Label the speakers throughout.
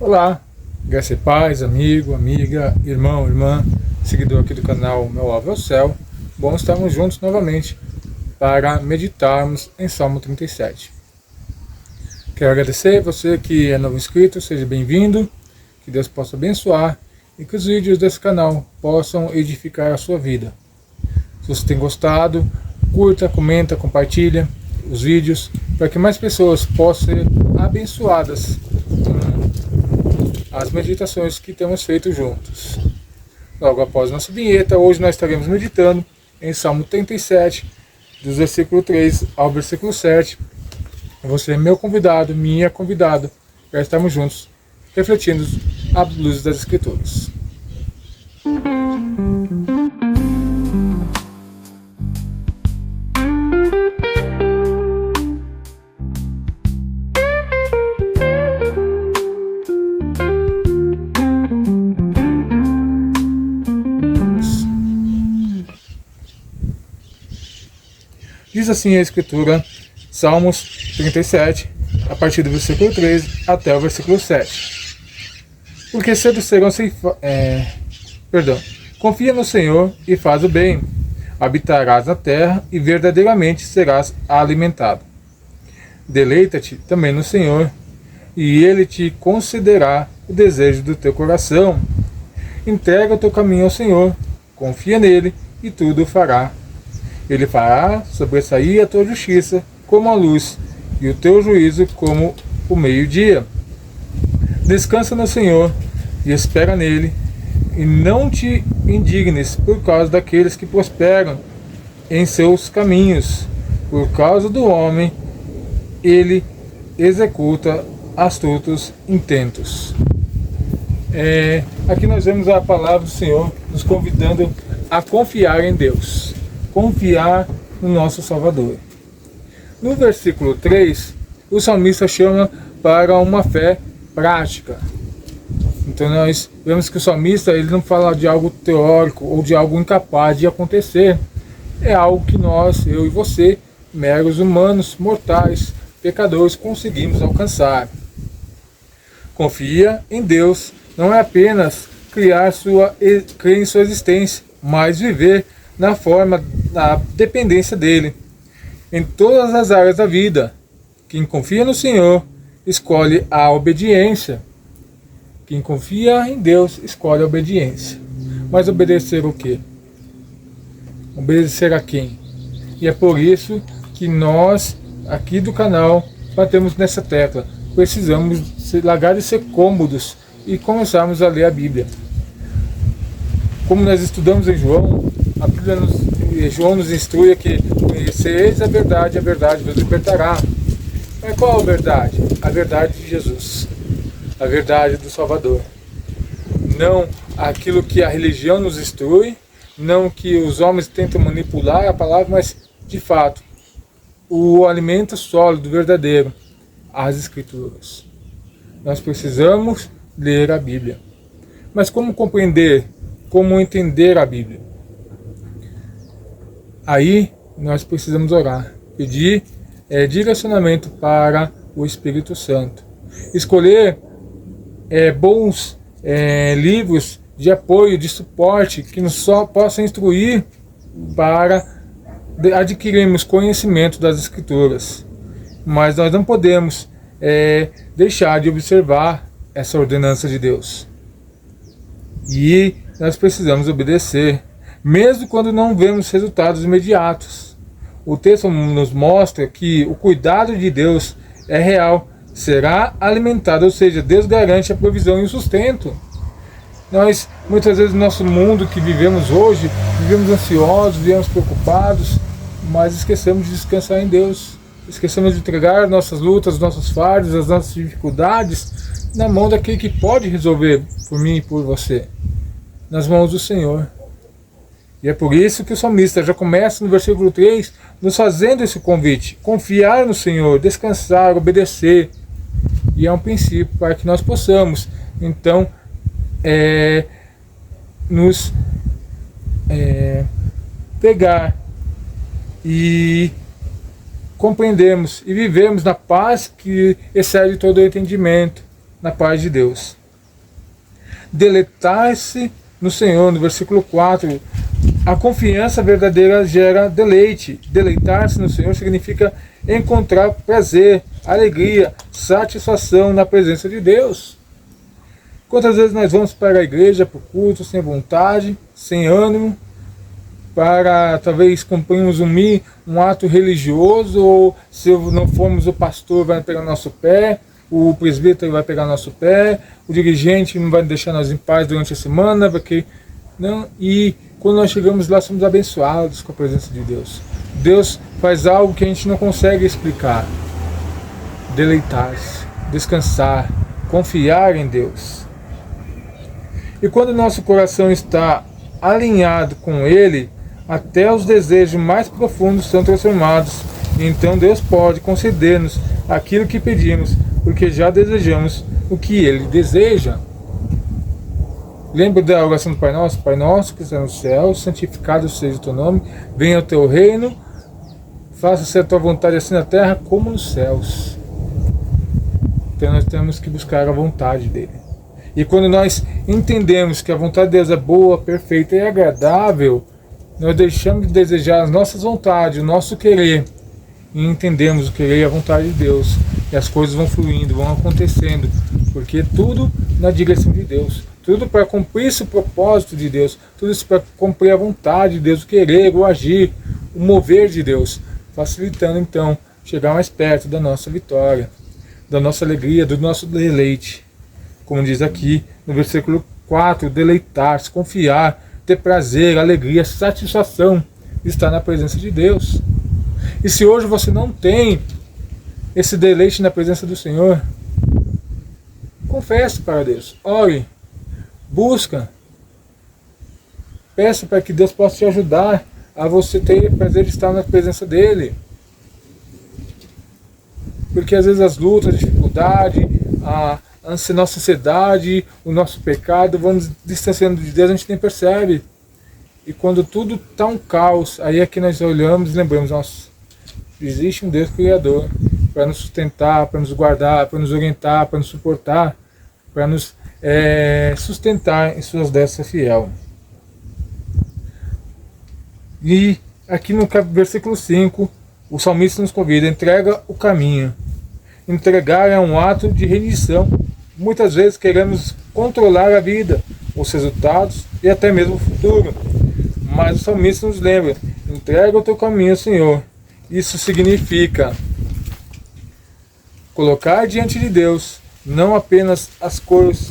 Speaker 1: Olá, graça e paz, amigo, amiga, irmão, irmã, seguidor aqui do canal Meu Alvo é o Céu. Bom estarmos juntos novamente para meditarmos em Salmo 37. Quero agradecer você que é novo inscrito, seja bem-vindo, que Deus possa abençoar e que os vídeos desse canal possam edificar a sua vida. Se você tem gostado, curta, comenta, compartilha os vídeos para que mais pessoas possam ser abençoadas as meditações que temos feito juntos. Logo após nossa vinheta, hoje nós estaremos meditando em Salmo 37, dos versículos 3 ao versículo 7. Você é meu convidado, minha convidada, para estarmos juntos, refletindo à luz das Escrituras. Diz assim a Escritura, Salmos 37, a partir do versículo 13 até o versículo 7. Porque cedo serão confia no Senhor e faz o bem, habitarás na terra e verdadeiramente serás alimentado. Deleita-te também no Senhor, e Ele te concederá o desejo do teu coração. Entrega o teu caminho ao Senhor, confia nele e tudo fará. Ele fará sobressair a tua justiça como a luz, e o teu juízo como o meio-dia. Descansa no Senhor e espera nele, e não te indignes por causa daqueles que prosperam em seus caminhos. Por causa do homem, ele executa astutos intentos. Aqui nós vemos a palavra do Senhor nos convidando a confiar em Deus. Confiar no nosso Salvador. No versículo 3, o salmista chama para uma fé prática. Então nós vemos que o salmista ele não fala de algo teórico ou de algo incapaz de acontecer. É algo que nós, eu e você, meros humanos, mortais, pecadores, conseguimos alcançar. Confia em Deus não é apenas crer em sua existência, mas viver na dependência dele, em todas as áreas da vida. Quem confia no Senhor, escolhe a obediência. Quem confia em Deus, escolhe a obediência. Mas obedecer o quê? Obedecer a quem? E é por isso que nós, aqui do canal, batemos nessa tecla. Precisamos largar de ser cômodos e começarmos a ler a Bíblia. Como nós estudamos em João, a Bíblia João nos instrui que conhecereis a verdade vos libertará. Mas qual a verdade? A verdade de Jesus, a verdade do Salvador. Não aquilo que a religião nos instrui, não que os homens tentam manipular a palavra, mas de fato, o alimento sólido, verdadeiro, as Escrituras. Nós precisamos ler a Bíblia. Mas como compreender, como entender a Bíblia? Aí nós precisamos orar, pedir direcionamento para o Espírito Santo. Escolher bons livros de apoio, de suporte, que nos só possam instruir para adquirirmos conhecimento das Escrituras. Mas nós não podemos deixar de observar essa ordenança de Deus. E nós precisamos obedecer, mesmo quando não vemos resultados imediatos. O texto nos mostra que o cuidado de Deus é real, será alimentado, ou seja, Deus garante a provisão e o sustento. Nós, muitas vezes, no nosso mundo que vivemos hoje, vivemos ansiosos, vivemos preocupados, mas esquecemos de descansar em Deus. Esquecemos de entregar nossas lutas, nossos fardos, as nossas dificuldades na mão daquele que pode resolver por mim e por você, nas mãos do Senhor. E é por isso que o salmista já começa no versículo 3, nos fazendo esse convite: confiar no Senhor, descansar, obedecer. E é um princípio para que nós possamos, então, nos pegar e compreendemos e vivemos na paz que excede todo o entendimento, na paz de Deus. Deleitar-se no Senhor, no versículo 4, a confiança verdadeira gera deleite. Deleitar-se no Senhor significa encontrar prazer, alegria, satisfação na presença de Deus. Quantas vezes nós vamos para a igreja, para o culto, sem vontade, sem ânimo, para talvez cumprirmos um ato religioso, ou se não formos, o pastor vai pegar nosso pé, o presbítero vai pegar nosso pé, o dirigente não vai deixar nós em paz durante a semana, porque não. E quando nós chegamos lá, somos abençoados com a presença de Deus. Deus faz algo que a gente não consegue explicar. Deleitar-se, descansar, confiar em Deus. E quando nosso coração está alinhado com Ele, até os desejos mais profundos são transformados. E então Deus pode conceder-nos aquilo que pedimos, porque já desejamos o que Ele deseja. Lembra da oração do Pai Nosso? Pai Nosso que está no céu, santificado seja o teu nome, venha o teu reino, faça-se a tua vontade assim na terra como nos céus. Então nós temos que buscar a vontade dele. E quando nós entendemos que a vontade de Deus é boa, perfeita e agradável, nós deixamos de desejar as nossas vontades, o nosso querer, e entendemos o querer e a vontade de Deus. E as coisas vão fluindo, vão acontecendo, porque tudo na direção de Deus. Tudo para cumprir esse propósito de Deus, tudo isso para cumprir a vontade de Deus, o querer, o agir, o mover de Deus, facilitando então chegar mais perto da nossa vitória, da nossa alegria, do nosso deleite. Como diz aqui no versículo 4, deleitar-se, confiar, ter prazer, alegria, satisfação de estar na presença de Deus. E se hoje você não tem esse deleite na presença do Senhor, confesse para Deus, ore, busca, peça para que Deus possa te ajudar a você ter prazer de estar na presença dEle. Porque às vezes as lutas, a dificuldade, a nossa ansiedade, o nosso pecado vão nos distanciando de Deus, a gente nem percebe. E quando tudo está um caos, aí é que nós olhamos e lembramos, nossa, existe um Deus Criador para nos sustentar, para nos guardar, para nos orientar, para nos suportar, para nos sustentar em suas destas fiel. E aqui no versículo 5, o salmista nos convida, entrega o caminho. Entregar é um ato de rendição. Muitas vezes queremos controlar a vida, os resultados e até mesmo o futuro. Mas o salmista nos lembra, entrega o teu caminho, Senhor. Isso significa colocar diante de Deus não apenas as cores,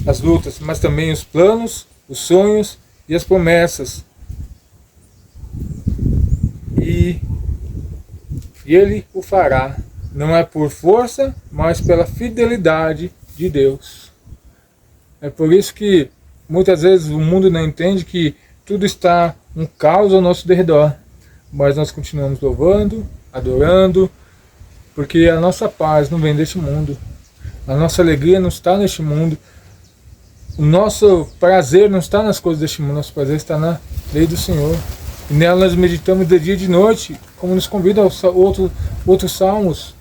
Speaker 1: as lutas, mas também os planos, os sonhos e as promessas. E Ele o fará. Não é por força, mas pela fidelidade de Deus. É por isso que muitas vezes o mundo não entende que tudo está um caos ao nosso redor. Mas nós continuamos louvando, adorando, porque a nossa paz não vem deste mundo. A nossa alegria não está neste mundo. O nosso prazer não está nas coisas deste mundo. Nosso prazer está na lei do Senhor. E nela nós meditamos de dia e de noite, como nos convida outros salmos.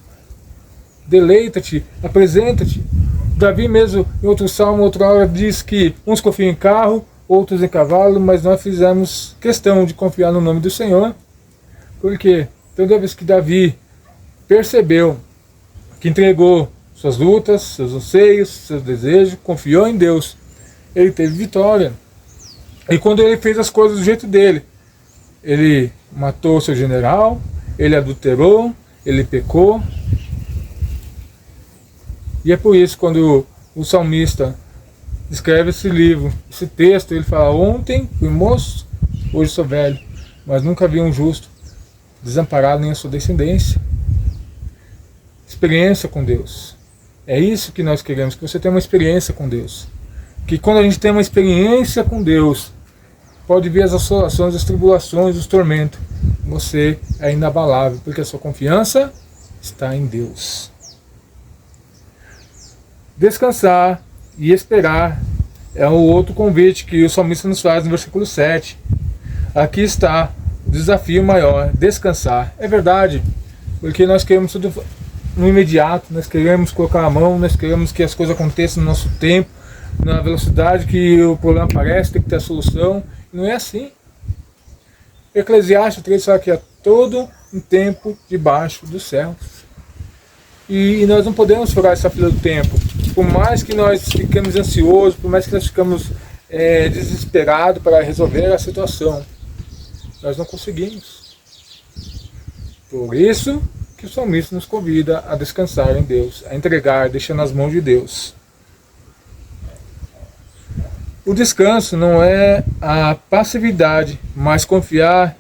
Speaker 1: Deleita-te, apresenta-te. Davi mesmo, em outro salmo, outra hora, diz que uns confiam em carro, outros em cavalo, mas nós fizemos questão de confiar no nome do Senhor. Por quê? Toda vez que Davi percebeu que entregou suas lutas, seus anseios, seus desejos, confiou em Deus, ele teve vitória. E quando ele fez as coisas do jeito dele, ele matou seu general, ele adulterou, ele pecou. E é por isso quando o salmista escreve esse livro, esse texto, ele fala, ontem fui moço, hoje sou velho, mas nunca vi um justo desamparado nem a sua descendência. Experiência com Deus. É isso que nós queremos, que você tenha uma experiência com Deus. Que quando a gente tem uma experiência com Deus, pode ver as assolações, as tribulações, os tormentos. Você é inabalável, porque a sua confiança está em Deus. Descansar e esperar é o outro convite que o salmista nos faz no versículo 7. Aqui está o desafio maior, descansar. É verdade, porque nós queremos tudo no imediato, nós queremos colocar a mão, nós queremos que as coisas aconteçam no nosso tempo, na velocidade que o problema aparece, tem que ter a solução. Não é assim. Eclesiastes 3 fala que há todo um tempo debaixo dos céus. E nós não podemos furar essa fila do tempo. Por mais que nós fiquemos ansiosos, por mais que nós ficamos desesperados para resolver a situação, nós não conseguimos. Por isso que o salmista nos convida a descansar em Deus, a entregar, deixando nas mãos de Deus. O descanso não é a passividade, mas confiança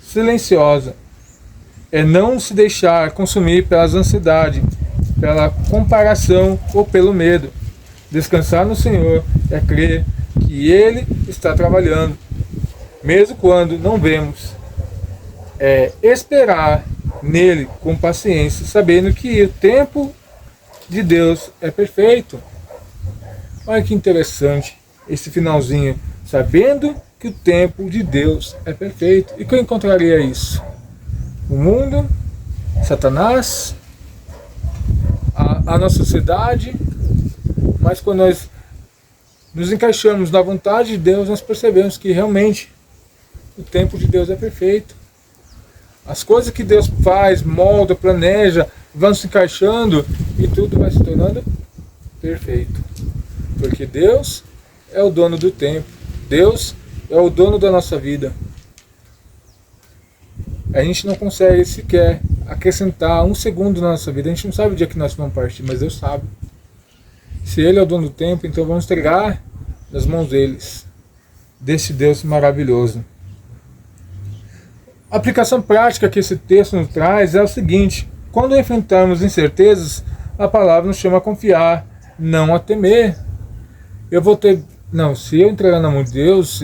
Speaker 1: silenciosa. É não se deixar consumir pelas ansiedades, pela comparação ou pelo medo. Descansar no Senhor é crer que Ele está trabalhando, mesmo quando não vemos. É esperar nele com paciência, sabendo que o tempo de Deus é perfeito. Olha que interessante esse finalzinho, sabendo que o tempo de Deus é perfeito. E quem encontraria isso? O mundo, Satanás, a nossa sociedade. Mas quando nós nos encaixamos na vontade de Deus, nós percebemos que realmente o tempo de Deus é perfeito. As coisas que Deus faz, molda, planeja, vão se encaixando e tudo vai se tornando perfeito. Porque Deus é o dono do tempo. Deus é o dono da nossa vida. A gente não consegue sequer acrescentar um segundo na nossa vida. A gente não sabe o dia que nós vamos partir, mas Deus sabe. Se Ele é o dono do tempo, então vamos entregar nas mãos desse Deus maravilhoso. A aplicação prática que esse texto nos traz é o seguinte: quando enfrentamos incertezas, a palavra nos chama a confiar, não a temer. Se eu entregar na mão de Deus,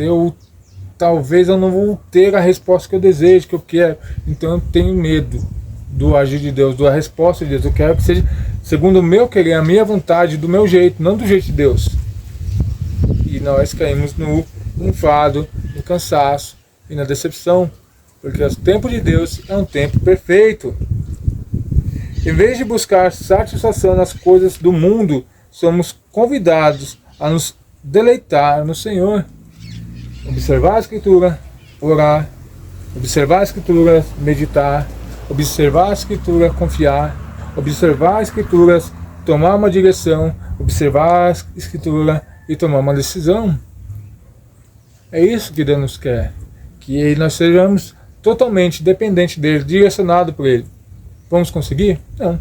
Speaker 1: talvez eu não vou ter a resposta que eu desejo, que eu quero. Então eu tenho medo do agir de Deus, da resposta de Deus. Eu quero que seja segundo o meu querer, a minha vontade, do meu jeito, não do jeito de Deus. E nós caímos no enfado, no cansaço e na decepção, porque o tempo de Deus é um tempo perfeito. Em vez de buscar satisfação nas coisas do mundo, somos convidados a nos deleitar no Senhor. Observar a Escritura, orar, observar a Escritura, meditar, observar a Escritura, confiar, observar as Escrituras, tomar uma direção, observar a Escritura e tomar uma decisão. É isso que Deus nos quer, que nós sejamos totalmente dependentes dele, direcionados por ele. Vamos conseguir? Não.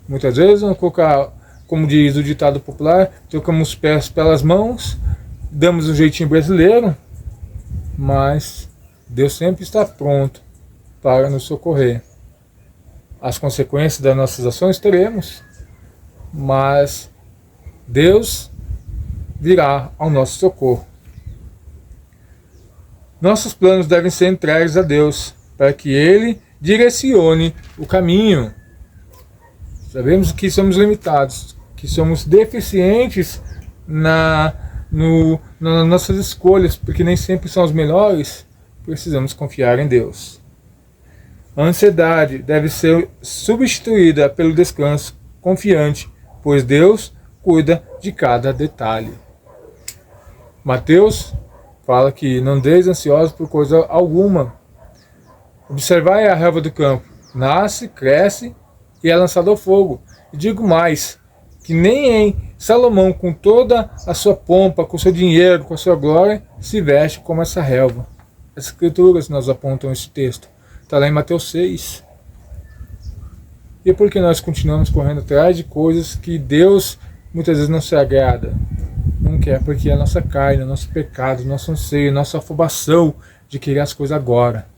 Speaker 1: Muitas vezes vamos colocar, como diz o ditado popular, trocamos os pés pelas mãos, damos um jeitinho brasileiro, mas Deus sempre está pronto para nos socorrer. As consequências das nossas ações teremos, mas Deus virá ao nosso socorro. Nossos planos devem ser entregues a Deus, para que Ele direcione o caminho. Sabemos que somos limitados, que somos deficientes nas nossas escolhas, porque nem sempre são as melhores. Precisamos confiar em Deus. A ansiedade deve ser substituída pelo descanso confiante, pois Deus cuida de cada detalhe. Mateus fala que não andeis ansiosos por coisa alguma. Observai a relva do campo, nasce, cresce e é lançada ao fogo. E digo mais, que nem em Salomão, com toda a sua pompa, com o seu dinheiro, com a sua glória, se veste como essa relva. As Escrituras nos apontam esse texto. Está lá em Mateus 6. E por que nós continuamos correndo atrás de coisas que Deus muitas vezes não se agrada? Não quer, porque é a nossa carne, o nosso pecado, o nosso anseio, a nossa afobação de querer as coisas agora,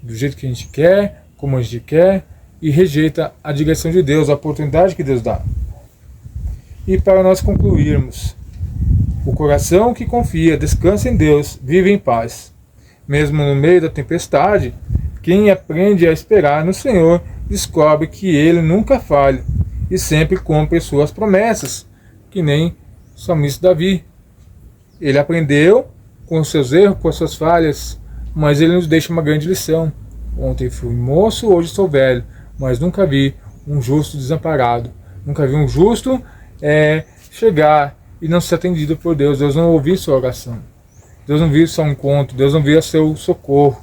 Speaker 1: do jeito que a gente quer, como a gente quer, e rejeita a direção de Deus, a oportunidade que Deus dá. E para nós concluirmos, o coração que confia, descansa em Deus, vive em paz. Mesmo no meio da tempestade, quem aprende a esperar no Senhor descobre que Ele nunca falha e sempre cumpre suas promessas, que nem o salmista Davi. Ele aprendeu com os seus erros, com as suas falhas, mas ele nos deixa uma grande lição. Ontem fui moço, hoje sou velho, mas nunca vi um justo desamparado. Nunca vi um justo chegar e não ser atendido por Deus. Deus não ouvir sua oração. Deus não viu seu encontro. Deus não viu seu socorro.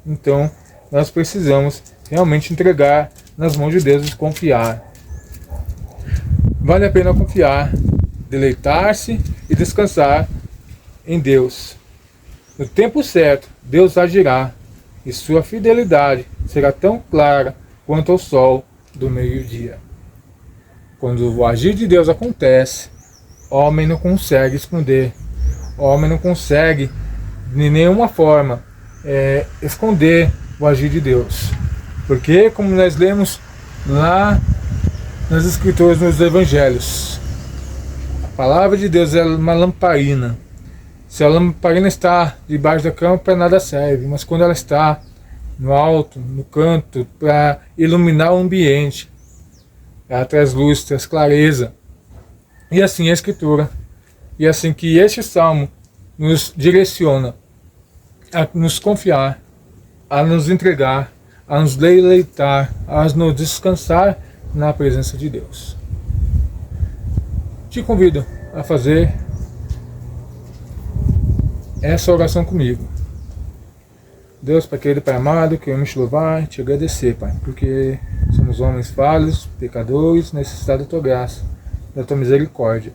Speaker 1: Então, nós precisamos realmente entregar nas mãos de Deus e confiar. Vale a pena confiar, deleitar-se e descansar em Deus. No tempo certo, Deus agirá e sua fidelidade será tão clara quanto o sol do meio-dia. Quando o agir de Deus acontece, o homem não consegue esconder. O homem não consegue, de nenhuma forma, esconder o agir de Deus. Porque, como nós lemos lá nas Escrituras, nos Evangelhos, a palavra de Deus é uma lamparina. Se a lamparina está debaixo da cama, para nada serve, mas quando ela está no alto, no canto, para iluminar o ambiente, ela traz luz, traz clareza. E assim a Escritura, e assim que este Salmo nos direciona a nos confiar, a nos entregar, a nos deleitar, a nos descansar na presença de Deus. Te convido a fazer essa oração comigo. Deus, Pai querido, Pai amado, queremos te louvar e te agradecer, Pai, porque somos homens falhos, pecadores, necessitados da tua graça, da tua misericórdia.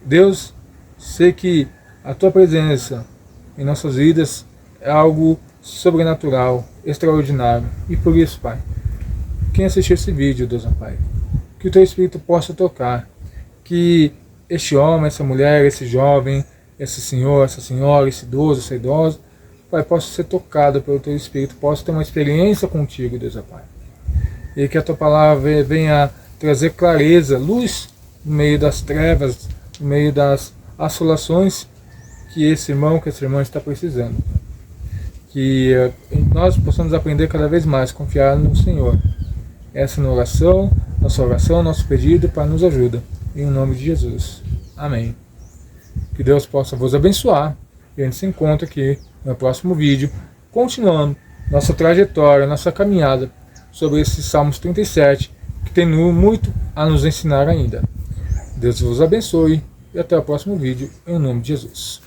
Speaker 1: Deus, sei que a tua presença em nossas vidas é algo sobrenatural, extraordinário. E por isso, Pai, quem assistir esse vídeo, Deus, Pai, que o teu Espírito possa tocar, que este homem, essa mulher, esse jovem, esse senhor, essa senhora, esse idoso, essa idosa, Pai, possa ser tocado pelo teu Espírito, possa ter uma experiência contigo, Deus, Pai. E que a tua palavra venha trazer clareza, luz no meio das trevas, no meio das assolações que esse irmão, que essa irmã está precisando. Que nós possamos aprender cada vez mais a confiar no Senhor. Essa é a oração, nosso pedido, Pai, nos ajuda. Em nome de Jesus. Amém. Que Deus possa vos abençoar. E a gente se encontra aqui no próximo vídeo, continuando nossa trajetória, nossa caminhada sobre esses Salmos 37, que tem muito a nos ensinar ainda. Deus vos abençoe e até o próximo vídeo, em nome de Jesus.